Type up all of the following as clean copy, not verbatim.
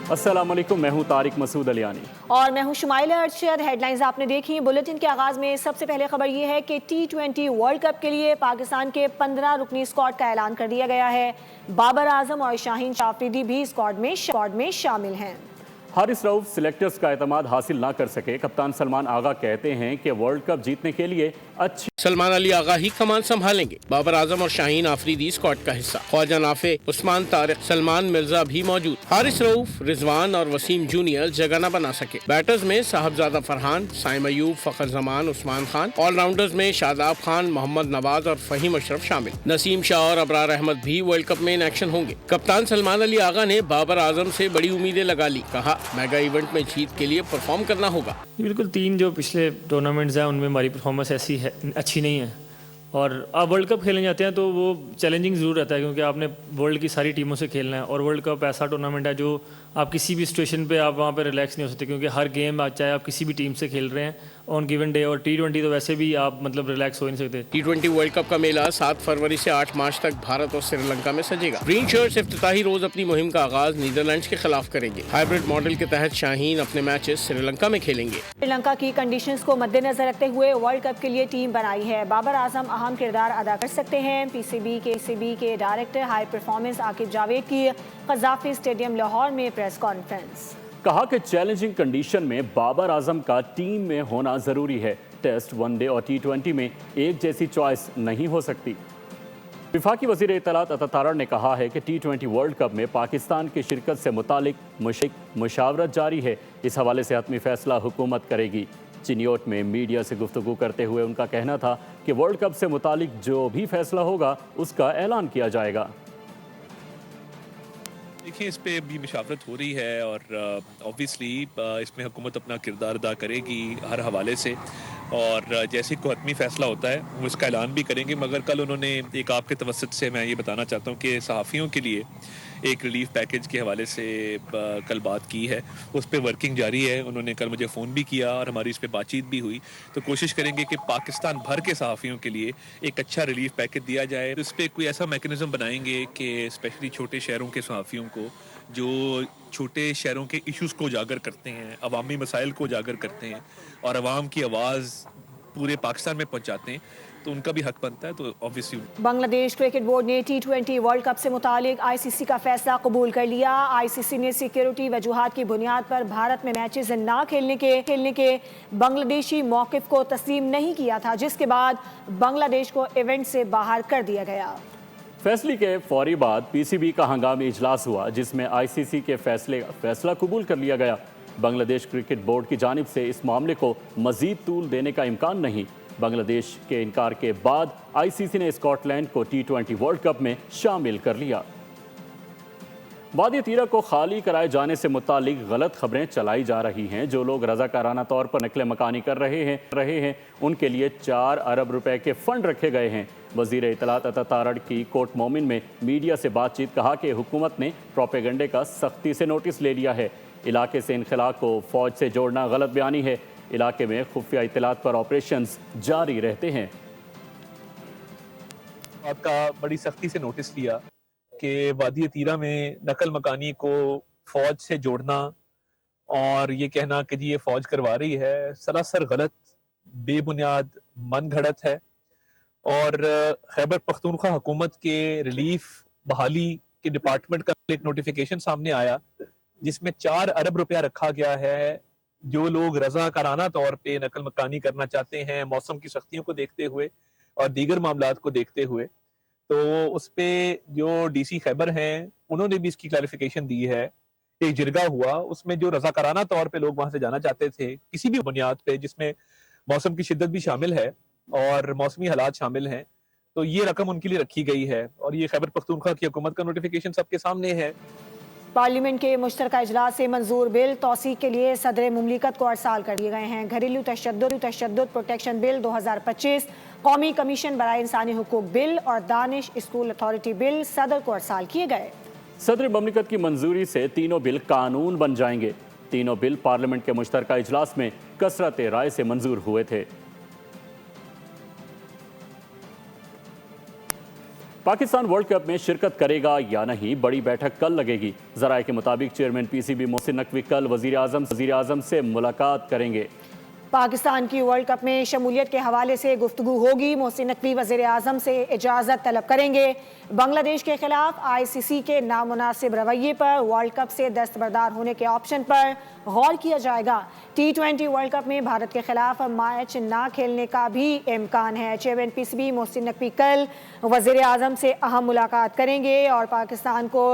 अस्सलाम वालेकुम, मैं हूं तारिक मसूद अलियानी और मैं हूं शुमाइला अरशद। हेडलाइंस आपने देखी। बुलेटिन के आगाज में सबसे पहले खबर ये है कि T20 वर्ल्ड कप के लिए पाकिस्तान के 15 रुकनी स्क्वाड का ऐलान कर दिया गया है। बाबर आजम और शाहीन आफरीदी भी स्क्वाड में शामिल हैं। हारिस रऊफ सिलेक्टर्स का एतमाद हासिल ना कर सके। कप्तान सलमान आगा कहते हैं कि वर्ल्ड कप जीतने के लिए अच्छी सलमान अली आगा ही कमान संभालेंगे। बाबर आजम और शाहीन आफरीदी स्क्वाड का हिस्सा। ख्वाजा नाफे, उस्मान तारिक, सलमान मिर्जा भी मौजूद। हारिस रऊफ, रिजवान और वसीम जूनियर जगह न बना सके। बैटर्स में साहबजादा फरहान, साइम अयूब, फखर जमान, उस्मान खान। ऑलराउंडर्स में शादाब खान, मोहम्मद नवाज और फहीम अशरफ शामिल। नसीम शाह और अबरार अहमद भी वर्ल्ड कप में इन एक्शन होंगे। कप्तान सलमान अली आगा ने बाबर आजम से बड़ी उम्मीदें लगा ली। कहा, मेगा इवेंट में जीत के लिए परफॉर्म करना होगा। बिल्कुल, 3 जो पिछले टूर्नामेंट्स हैं उनमें हमारी परफॉर्मेंस ऐसी है अच्छी नहीं है, और आप वर्ल्ड कप खेलने जाते हैं तो वो चैलेंजिंग ज़रूर रहता है, क्योंकि आपने वर्ल्ड की सारी टीमों से खेलना है। और वर्ल्ड कप ऐसा टूर्नामेंट है जो आप किसी भी सिचुएशन पे आप वहाँ पे रिलैक्स नहीं हो सकते, क्योंकि हर गेम चाहे आप किसी भी टीम से खेल रहे हैं ऑन गिवन डे। और T20 तो वैसे भी आप मतलब रिलैक्स हो नहीं सकते। T20 वर्ल्ड कप का मेला 7 फरवरी से 8 मार्च तक भारत और श्रीलंका में सजेगा। ग्रीन शर्ट्स इफ्तिताही रोज अपनी मुहिम का आगाज नीदरलैंड्स के खिलाफ करेंगे। हाइब्रिड मॉडल के तहत शाहीन अपने मैचेस श्रीलंका में खेलेंगे। श्रीलंका की कंडीशंस को मद्देनजर रखते हुए वर्ल्ड कप के लिए टीम बनाई है। बाबर आजम अहम किरदार अदा कर सकते हैं। पीसीबी के director high performance Aqib Javed की कज़ाफ़ी स्टेडियम लाहौर में प्रेस कॉन्फ्रेंस। कहा कि चैलेंजिंग कंडीशन में बाबर आजम का टीम में होना जरूरी है। टेस्ट, वनडे और T20 में एक जैसी चॉइस नहीं हो सकती। विफाकी वज़ीर इत्तलात अता तारड़ ने कहा है कि T20 वर्ल्ड कप में पाकिस्तान की शिरकत से मुतालिक मुशावरत जारी है। इस हवाले से हतमी फैसला हुकूमत करेगी। चिनियोट में मीडिया से गुफ्तगू करते हुए उनका कहना था कि वर्ल्ड कप से मुतालिक जो भी फैसला होगा उसका ऐलान किया जाएगा। देखिए, इस पे भी मुशावरत हो रही है और ऑब्वियसली इसमें हुकूमत अपना किरदार अदा करेगी हर हवाले से, और जैसे कोई हतमी फ़ैसला होता है वो इसका ऐलान भी करेंगे। मगर कल उन्होंने एक आपके तवसत से मैं ये बताना चाहता हूँ कि सहाफ़ियों के लिए एक रिलीफ पैकेज के हवाले से कल बात की है, उस पर वर्किंग जारी है। उन्होंने कल मुझे फ़ोन भी किया और हमारी इस पर बातचीत भी हुई। तो कोशिश करेंगे कि पाकिस्तान भर के सहाफ़ियों के लिए एक अच्छा रिलीफ पैकेज दिया जाए। इस पर कोई ऐसा मैकेनिज़्म बनाएंगे कि स्पेशली छोटे शहरों के सहाफ़ियों को, जो छोटे शहरों के इश्यूज़ को उजागर करते हैं, अवामी मसाइल को उजागर करते हैं और अवाम की आवाज़ पूरे पाकिस्तान में पहुंचाते हैं, तो उनका भी हक बनता है। तो ऑब्वियसली बांग्लादेश क्रिकेट बोर्ड ने T20 वर्ल्ड कप से मुतालिक ICC का फैसला कबूल कर लिया। ICC ने सिक्योरिटी वजूहात की बुनियाद पर भारत में मैचेस ना खेलने के बांग्लादेशी मौक़िफ़ को तस्लीम नहीं किया था, जिसके बाद बांग्लादेश को इवेंट से बाहर कर दिया गया। फैसले के फौरी बाद PCB का हंगामी इजलास हुआ, जिसमें ICC के फैसला कबूल कर लिया गया। बांग्लादेश क्रिकेट बोर्ड की जानिब से इस मामले को मजीद तूल देने का इम्कान नहीं। बांग्लादेश के इनकार के बाद ICC ने स्कॉटलैंड को T20 वर्ल्ड कप में शामिल कर लिया। वादी तीरा को खाली कराए जाने से मुतालिक गलत खबरें चलाई जा रही हैं। जो लोग रज़ाकाराना तौर पर नकल मकानी कर रहे हैं उनके लिए 4 अरब रुपए के फंड रखे गए हैं। वज़ीर इत्तलात अता तारड़ की कोट मोमिन में मीडिया से बातचीत कहा कि हुकूमत ने प्रोपेगंडे का सख्ती से नोटिस ले लिया है। इलाके से इनखला को फौज से जोड़ना गलत बयानी है। इलाके में खुफिया इत्तलात पर ऑपरेशंस जारी रहते हैं। आपका बड़ी सख्ती से नोटिस लिया कि वादी तीरा में नकल मकानी को फौज से जोड़ना और ये कहना कि जी ये फौज करवा रही है, सरासर गलत, बेबुनियाद, मन घड़त है। और खैबर पख्तूनख्वा हुकूमत के रिलीफ बहाली के डिपार्टमेंट का एक नोटिफिकेशन सामने आया, जिसमें 4 अरब रुपया रखा गया है। जो लोग रज़ाकाराना तौर पे नकल मकानी करना चाहते हैं मौसम की सख्तियों को देखते हुए और दीगर मामलात को देखते हुए, तो उस पे जो DC खैबर हैं उन्होंने भी इसकी क्लैरिफिकेशन दी है। एक जिरगा हुआ, उसमें जो रज़ाकाराना तौर पे लोग वहां से जाना चाहते थे किसी भी बुनियाद पे, जिसमें मौसम की शिद्दत भी शामिल है और मौसमी हालात शामिल हैं, तो ये रकम उनके लिए रखी गई है। और ये खैबर पख्तूनख्वा की हुकूमत का नोटिफिकेशन सबके सामने है। पार्लियामेंट के मुश्तरका इजलास से मंजूर बिल तौसीक के लिए सदर मुमलिकत को अरसाल कर दिए गए हैं। घरेलू तशद्दुद प्रोटेक्शन बिल 2025, कौमी कमीशन बराए इंसानी हुकूक बिल और दानिश स्कूल अथॉरिटी बिल सदर को अरसाल किए गए। सदर मुमलिकत की मंजूरी से तीनों बिल कानून बन जाएंगे। तीनों बिल पार्लियामेंट के मुश्तरका इजलास में कसरत राय से मंजूर हुए थे। पाकिस्तान वर्ल्ड कप में शिरकत करेगा या नहीं, बड़ी बैठक कल लगेगी। ज़राए के मुताबिक चेयरमैन पीसीबी मोहसिन नकवी कल वज़ीर आज़म से मुलाकात करेंगे। पाकिस्तान की वर्ल्ड कप में शमूलियत के हवाले से गुफ्तगू होगी। मोहसिन नकवी वज़ीर आज़म से इजाज़त तलब करेंगे। बांग्लादेश के खिलाफ आईसीसी के नामुनासिब रवैये पर वर्ल्ड कप से दस्तबरदार होने के ऑप्शन पर गौर किया जाएगा। T20 वर्ल्ड कप में भारत के खिलाफ मैच ना खेलने का भी इम्कान है। चेयरमैन पीसीबी मोहसिन नकवी कल वज़ीर आज़म से अहम मुलाकात करेंगे और पाकिस्तान को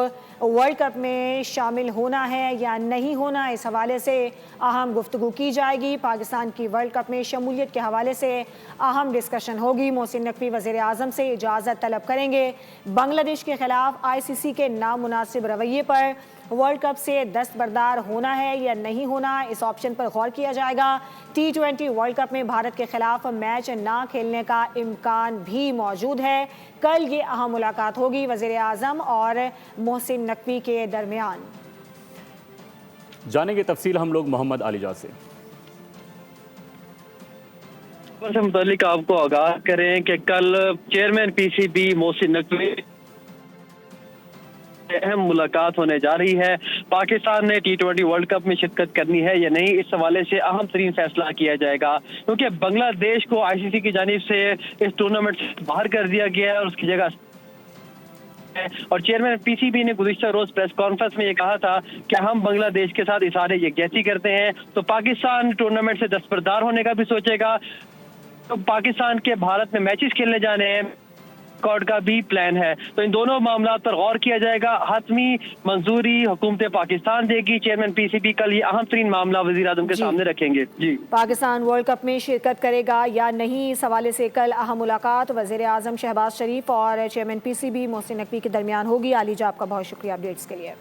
वर्ल्ड कप में शामिल होना है या नहीं होना, इस हवाले से अहम गुफ्तगू की जाएगी। पाकिस्तान की वर्ल्ड कप में शमूलियत के हवाले से अहम डिस्कशन होगी। मोहसिन नकवी वज़ीर आज़म से इजाज़त तलब करेंगे। बांग्लादेश के खिलाफ आईसीसी के नामुनासिब रवैये पर वर्ल्ड कप से दस्तबरदार होना है या नहीं होना, इस ऑप्शन पर गौर किया जाएगा। T20 वर्ल्ड कप में भारत के खिलाफ मैच ना खेलने का इम्कान भी मौजूद है। कल ये अहम मुलाकात होगी वज़ीर आज़म और मोहसिन नकवी के दरमियान। जानेंगे तफसील हम लोग मोहम्मद आलिजा से। से मुतालिक आपको आगाह करें कि कल चेयरमैन पीसीबी मोहसिन नकवी अहम मुलाकात होने जा रही है। पाकिस्तान ने T20 वर्ल्ड कप में शिरकत करनी है या नहीं, इस हवाले से अहम तरीन फैसला किया जाएगा, क्योंकि बांग्लादेश को आईसीसी की जानिब से इस टूर्नामेंट से बाहर कर दिया गया है और उसकी जगह और चेयरमैन पीसीबी ने गुज़िश्ता रोज प्रेस कॉन्फ्रेंस में ये कहा था कि हम बांग्लादेश के साथ इशारे यकजहती करते हैं, तो पाकिस्तान टूर्नामेंट से दस्तबरदार होने का भी सोचेगा। तो पाकिस्तान के भारत में मैचेस खेलने जाने हैं, रिकॉर्ड का भी प्लान है, तो इन दोनों मामलों पर गौर किया जाएगा। हतमी मंजूरी हुकूमत पाकिस्तान देगी। चेयरमैन पीसीबी कल ये अहम तरीन मामला वज़ीर आज़म के सामने रखेंगे। जी, पाकिस्तान वर्ल्ड कप में शिरकत करेगा या नहीं, इस हवाले से कल अहम मुलाकात वज़ीर आज़म शहबाज शरीफ और चेयरमैन पीसीबी मोहसिन नकवी के दरमियान होगी। आलिजा, आपका बहुत शुक्रिया अपडेट्स के लिए।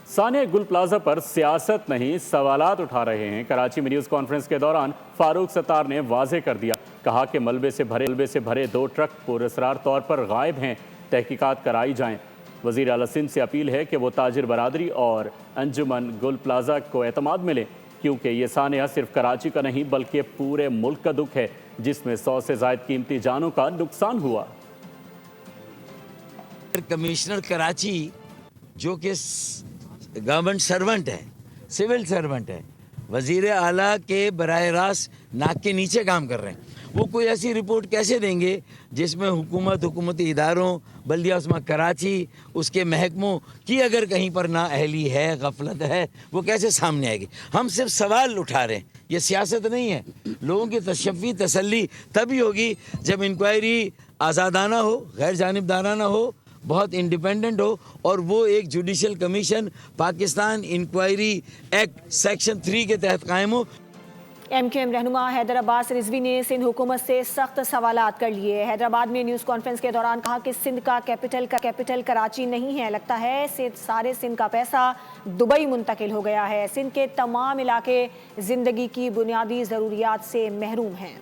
सानिया गुल प्लाजा पर सियासत नहीं, सवालात उठा रहे हैं। कराची में न्यूज़ कॉन्फ्रेंस के दौरान फारूक सत्तार ने वाज़ेह कर दिया, कहा कि मलबे से भरे 2 ट्रक पुरअसरार तौर पर गायब हैं, तहकीकात कराई जाएं। वज़ीर आला सिंध से अपील है कि वो ताजिर बरादरी और अंजुमन गुल प्लाजा को एतमाद मिले, क्योंकि ये सानिया सिर्फ कराची का नहीं बल्कि पूरे मुल्क का दुख है, जिसमें 100 से ज़ायद कीमती जानों का नुकसान हुआ। कमिश्नर कराची जो कि गवर्नमेंट सर्वेंट है, सिविल सर्वेंट है, वज़ीर आला के बराह रास्त नाक के नीचे काम कर रहे हैं, वो कोई ऐसी रिपोर्ट कैसे देंगे जिसमें हुकूमती इदारों, बल्दिया उस्मा कराची, उसके महकमों की अगर कहीं पर ना अहली है, गफलत है, वो कैसे सामने आएगी। हम सिर्फ सवाल उठा रहे हैं, ये सियासत नहीं है। लोगों की तशफ़ी तसल्ली तभी होगी जब इंक्वायरी आज़ादाना हो, गैर जानिबदाराना हो, बहुत इंडिपेंडेंट हो, और वो एक judicial commission Pakistan inquiry act section 3 के तहत कायम हो। MQM रहनुमा हैदर अब्बास रिजवी ने सिंध हुकूमत से सख्त सवालात कर लिए। हैदराबाद में न्यूज़ कॉन्फ्रेंस के दौरान कहा कि सिंध का कैपिटल कराची नहीं है, लगता है सारे सिंध का पैसा दुबई मुंतकिल हो गया है। सिंध के तमाम इलाके ज़िंदगी की बुनियादी ज़रूरियात से महरूम हैं।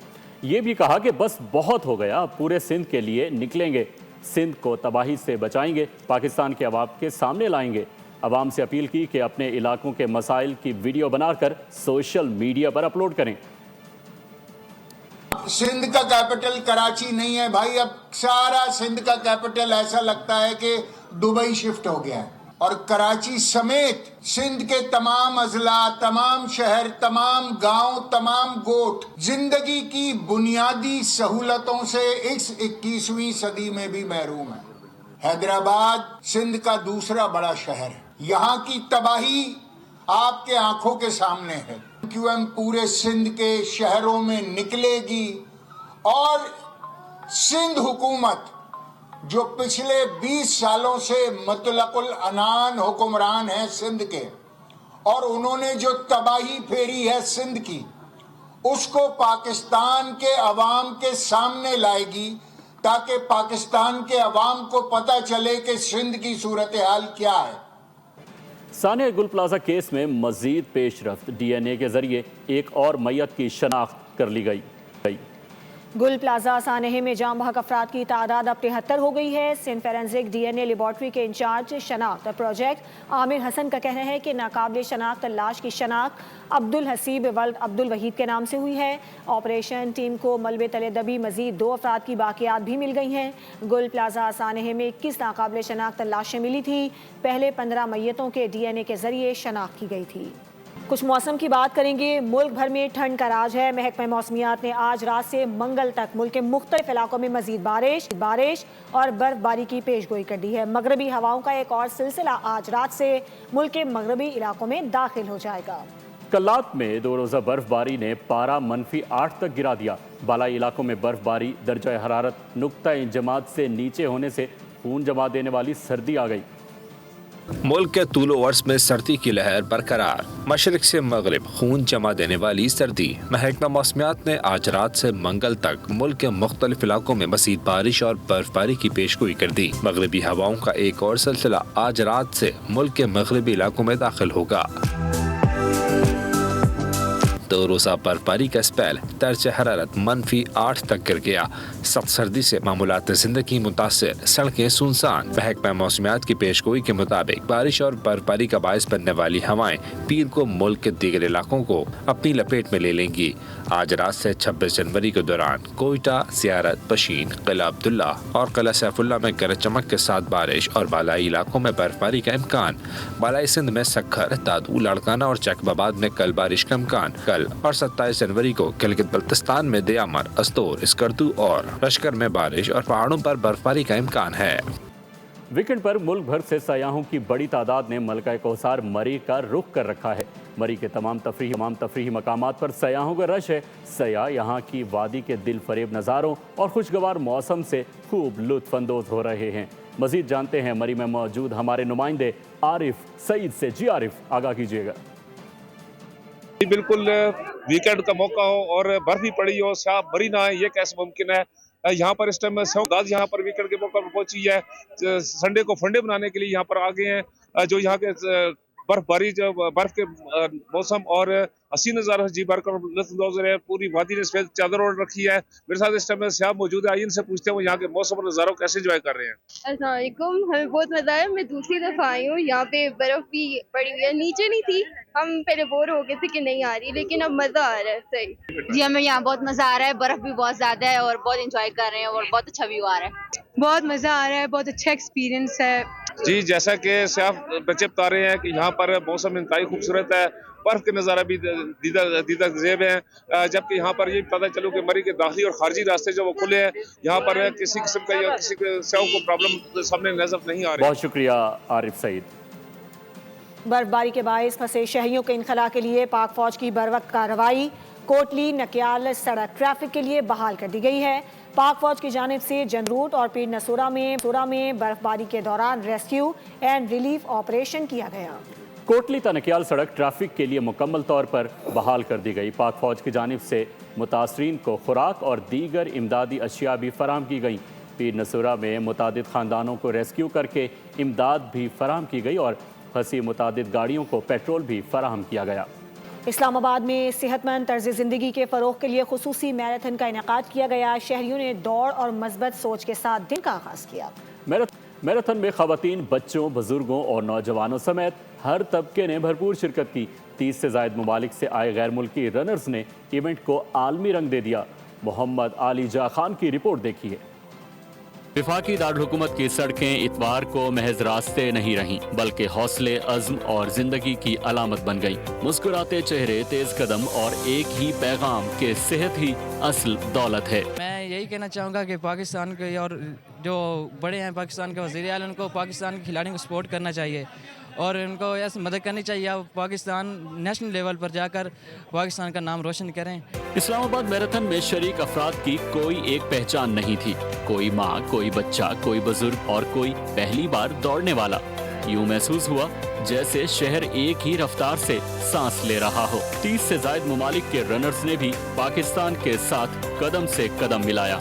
ये भी कहा कि बस बहुत हो गया, पूरे सिंध के लिए निकलेंगे, सिंध को तबाही से बचाएंगे, पाकिस्तान के अवाम के सामने लाएंगे। अवाम से अपील की कि अपने इलाकों के मसाइल की वीडियो बनाकर सोशल मीडिया पर अपलोड करें। सिंध का कैपिटल कराची नहीं है भाई, अब सारा सिंध का कैपिटल ऐसा लगता है कि दुबई शिफ्ट हो गया है, और कराची समेत सिंध के तमाम अजला, तमाम शहर, तमाम गांव, तमाम गोट जिंदगी की बुनियादी सहूलतों से इस 21वीं सदी में भी महरूम है। हैदराबाद सिंध का दूसरा बड़ा शहर है, यहाँ की तबाही आपके आंखों के सामने है। QM पूरे सिंध के शहरों में निकलेगी और सिंध हुकूमत जो पिछले 20 सालों से मुतलकुल अनान हुक्मरान है सिंध के, और उन्होंने जो तबाही फेरी है सिंध की, उसको पाकिस्तान के अवाम के सामने लाएगी, ताकि पाकिस्तान के अवाम को पता चले कि सिंध की सूरत हाल क्या है। सानिया गुल प्लाजा केस में मजीद पेशरफ्त, DNA के जरिए एक और मैयत की शनाख्त कर ली गई। گل پلازا سانحے میں جام بحق افراد کی تعداد اب 73 ہو گئی ہے۔ سندھ فورینزک ڈی این اے لیبارٹری کے انچارج شناخت پروجیکٹ عامر حسن کا کہنا ہے کہ ناقابل شناخت لاش کی شناخت عبدالحسیب ولد عبدالوحید کے نام سے ہوئی ہے۔ آپریشن ٹیم کو ملبے تلے دبی مزید 2 افراد کی باقیات بھی مل گئی ہیں۔ گل پلازا سانحے میں 21 ناقابل شناخت لاشیں ملی تھیں۔ پہلے 15 میتوں کے ڈی این اے کے ذریعے شناخت کی گئی تھی۔ کچھ موسم کی بات کریں گے۔ ملک بھر میں ٹھنڈ کا راج ہے۔ محکمہ موسمیات نے آج رات سے منگل تک ملک کے مختلف علاقوں میں مزید بارش اور برف باری کی پیش گوئی کر دی ہے۔ مغربی ہواؤں کا ایک اور سلسلہ آج رات سے ملک کے مغربی علاقوں میں داخل ہو جائے گا۔ کلات میں 2 روزہ برف باری نے پارہ -8 تک گرا دیا۔ بالائی علاقوں میں برف باری، درجہ حرارت نقطہ انجماد سے نیچے ہونے سے خون جما دینے والی سردی آ گئی۔ ملک کے طول و عرض میں سردی کی لہر برقرار، مشرق سے مغرب خون جما دینے والی سردی۔ محکمہ موسمیات نے آج رات سے منگل تک ملک کے مختلف علاقوں میں مزید بارش اور برف باری کی پیش گوئی کر دی۔ مغربی ہواؤں کا ایک اور سلسلہ آج رات سے ملک کے مغربی علاقوں میں داخل ہوگا۔ 2 روزہ برف باری کا اسپیل درجہ حرارت -8 تک گر گیا۔ سخت سردی سے معمولات زندگی متاثر، سڑکیں سنسان۔ محکمہ موسمیات کی پیش گوئی کے مطابق بارش اور برف باری کا باعث بننے والی ہوائیں پیر کو ملک کے دیگر علاقوں کو اپنی لپیٹ میں لے لیں گی۔ آج رات سے 26 جنوری کے دوران کوئٹہ، زیارت، پشین، قلعہ عبداللہ اور قلعہ سیف اللہ میں گرج چمک کے ساتھ بارش اور بالائی علاقوں میں برف باری کا امکان۔ بالائی سندھ میں سکھر، دادو، لاڑکانہ اور جیکب آباد میں کل بارش کا امکان۔ کل اور 27 جنوری کو گلگت بلتستان میں دیامر، استور، اسکردو اور لشکر میں بارش اور پہاڑوں پر برف باری کا امکان ہے۔ ویکنڈ پر ملک بھر سے سیاحوں کی بڑی تعداد نے ملکہ کوثر مری کا رخ کر رکھا ہے۔ مری کے تمام تفریحی مقامات پر سیاحوں کا رش ہے۔ سیاح یہاں کی وادی کے دل فریب نظاروں اور خوشگوار موسم سے خوب لطف اندوز ہو رہے ہیں۔ مزید جانتے ہیں مری میں موجود ہمارے نمائندے عارف سعید سے۔ جی عارف، آگاہ کیجیے گا۔ بالکل ویکینڈ کا موقع ہو اور برف بھی پڑی ہو، سیاح مری نہ آئے، یہ کیسے ممکن ہے؟ یہاں پر اس ٹائم گاز یہاں پر ویکینڈ کے موقع پر پہنچی ہے۔ سنڈے کو فنڈے بنانے کے لیے یہاں پر آ گئے ہیں۔ جو یہاں کے برف باری، جو برف کے موسم اور حسین نظارہ جی بھر کر لطف اندوز رہے۔ پوری وادی نے سفید چادر اوڑھ رکھی ہے۔ میرے ساتھ اس ٹائم سیاح موجود ہے، آئیے ان سے پوچھتے ہیں وہ یہاں کے موسم اور نظاروں کیسے انجوائے کر رہے ہیں۔ السلام علیکم، ہمیں بہت مزہ آیا۔ میں دوسری دفعہ آئی ہوں، یہاں پہ برف بھی پڑی ہوئی ہے، نیچے نہیں تھی، ہم پہلے بور ہو گئے تھے کہ نہیں آ رہی، لیکن اب مزہ آ رہا ہے۔ صحیح جی، ہمیں یہاں بہت مزہ آ رہا ہے، برف بھی بہت زیادہ ہے اور بہت انجوائے کر رہے ہیں اور بہت اچھا ویو آ رہا ہے۔ بہت مزہ آ رہا ہے، بہت اچھا ایکسپیرینس ہے۔ جی، جیسا کہ سیاح بچے بتا رہے ہیں کہ یہاں پر موسم انتہائی خوبصورت ہے، برف کے نظارہ بھی دیدہ زیب ہیں، جبکہ یہاں پر یہ پتہ چلو کہ مری کے داخلی اور خارجی راستے جو وہ کھلے ہیں، یہاں پر کسی قسم کا یا کسی سیاحوں کو پرابلم سامنے نظر نہیں آ رہی۔ بہت شکریہ عارف سعید۔ برف باری کے باعث پھنسے شہریوں کے انخلاء کے لیے پاک فوج کی بروقت کارروائی۔ کوٹلی نکیال سڑک ٹریفک کے لیے بحال کر دی گئی ہے۔ پاک فوج کی جانب سے جنروٹ اور پیر نصورہ میں برف باری کے دوران ریسکیو اینڈ ریلیف آپریشن کیا گیا۔ کوٹلی تا نکیال سڑک ٹریفک کے لیے مکمل طور پر بحال کر دی گئی۔ پاک فوج کی جانب سے متاثرین کو خوراک اور دیگر امدادی اشیاء بھی فراہم کی گئیں۔ پیر نصورہ میں متعدد خاندانوں کو ریسکیو کر کے امداد بھی فراہم کی گئی اور پھنسی متعدد گاڑیوں کو پیٹرول بھی فراہم کیا گیا۔ اسلام آباد میں صحت مند طرز زندگی کے فروغ کے لیے خصوصی میراتھن کا انعقاد کیا گیا۔ شہریوں نے دوڑ اور مثبت سوچ کے ساتھ دن کا آغاز کیا۔ میراتھن میں خواتین، بچوں، بزرگوں اور نوجوانوں سمیت ہر طبقے نے بھرپور شرکت کی۔ 30 سے زائد ممالک سے آئے غیر ملکی رنرز نے ایونٹ کو عالمی رنگ دے دیا۔ محمد علی جا خان کی رپورٹ دیکھیے۔ وفاقی دارالحکومت کی سڑکیں اتوار کو محض راستے نہیں رہیں بلکہ حوصلے، عزم اور زندگی کی علامت بن گئیں۔ مسکراتے چہرے، تیز قدم اور ایک ہی پیغام کہ صحت ہی اصل دولت ہے۔ میں یہی کہنا چاہوں گا کہ پاکستان کے اور جو بڑے ہیں پاکستان کے وزیر اعلیٰ، ان کو پاکستان کے کھلاڑیوں کو سپورٹ کرنا چاہیے اور ان کو ایسے مدد کرنی چاہیے۔ پاکستان نیشنل لیول پر جا کر پاکستان کا نام روشن کریں۔ اسلام آباد میراتھن میں شریک افراد کی کوئی ایک پہچان نہیں تھی۔ کوئی ماں، کوئی بچہ، کوئی بزرگ اور کوئی پہلی بار دوڑنے والا۔ یوں محسوس ہوا جیسے شہر ایک ہی رفتار سے سانس لے رہا ہو۔ 30 سے زائد ممالک کے رنرز نے بھی پاکستان کے ساتھ قدم سے قدم ملایا۔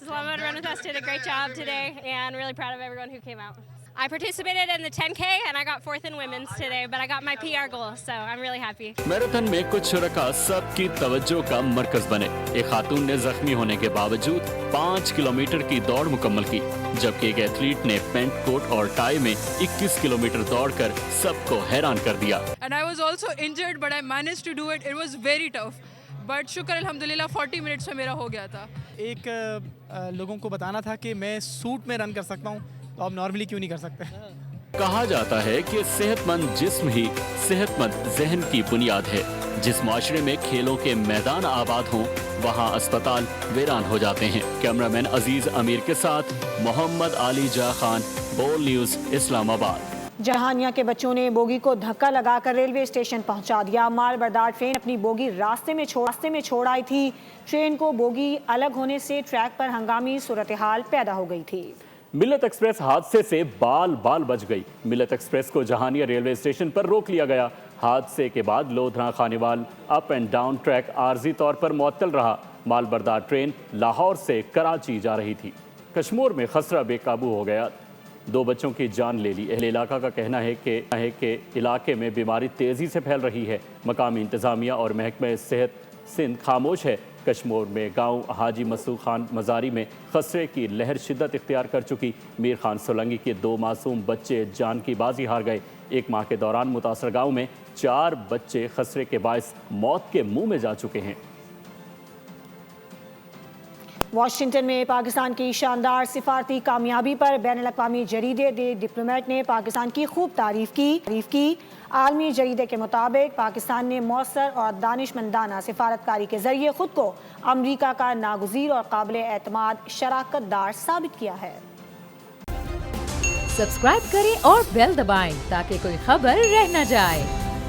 Islamabad Runner Fest did a great job today and really proud of everyone who came out. I participated in the 10K and I got 4th in women's today, but I got my PR goal, so I'm really happy. Marathon में कुछ शुरका सबकी तवज्जो का मरकज बने। एक खातून ने जख्मी होने के बावजूद 5 किलोमीटर की दौड़ मुकम्मल की, जबकि एक एथलीट ने पेंट कोट और टाई में 21 किलोमीटर दौड़कर सबको हैरान कर दिया। And I was also injured, but I managed to do it. It was very tough. But शुक्र अल्हम्दुलिल्लाह 40 मिनट्स में मेरा हो गया था। एक लोगों को बताना था कि मैं सूट में रन कर सकता हूँ, तो आप नॉर्मली क्यों नहीं कर सकते। कहा जाता है कि सेहतमंद जिस्म ही सेहतमंद जहन की बुनियाद है। जिस माशरे में खेलों के मैदान आबाद हों, वहाँ अस्पताल वीरान हो जाते हैं। कैमरामैन अजीज अमीर के साथ मोहम्मद आली जा खान, बोल न्यूज, इस्लामाबाद। जहानिया के बच्चों ने बोगी को धक्का लगाकर रेलवे स्टेशन पहुंचा दिया। मालबरदार ट्रेन अपनी बोगी रास्ते में छोड़ आई थी। ट्रेन को बोगी अलग होने से ट्रैक पर हंगामी सूरत हाल पैदा हो गई थी। मिल्लत एक्सप्रेस हादसे से बाल बच गई। मिल्लत एक्सप्रेस को जहानिया रेलवे स्टेशन पर रोक लिया गया। हादसे के बाद Lodhran Khanewal up and down track आर्जी तौर पर मुअत्तल रहा। मालबरदार ट्रेन लाहौर से कराची जा रही थी। कश्मीर में खसरा बेकाबू हो गया, 2 बच्चों की जान ले ली। अहले इलाका का कहना है कि इलाके में बीमारी तेज़ी से फैल रही है। मकामी इंतज़ामिया और महकमा सेहत सिंध खामोश है। कश्मीर में गांव हाजी मसूद खान मज़ारी में खसरे की लहर शिद्दत इख्तियार कर चुकी। मीर खान सोलंगी के 2 मासूम बच्चे जान की बाजी हार गए। 1 माह के दौरान मुतासर गांव में 4 बच्चे खसरे के बायस मौत के मुंह में जा चुके हैं। वाशिंगटन में पाकिस्तान की शानदार सिफारती कामयाबी पर बैनुल-अक़वामी जरीदे द डिप्लोमेट ने पाकिस्तान की खूब तारीफ की। आलमी जरीदे के मुताबिक पाकिस्तान ने मौसर और दानिशमंदाना सिफारतकारी के जरिए खुद को अमरीका का नागुज़ीर और काबिल एतमाद शराकतदार साबित किया है। सब्सक्राइब करें और बेल दबाएं ताकि कोई खबर रह न जाए।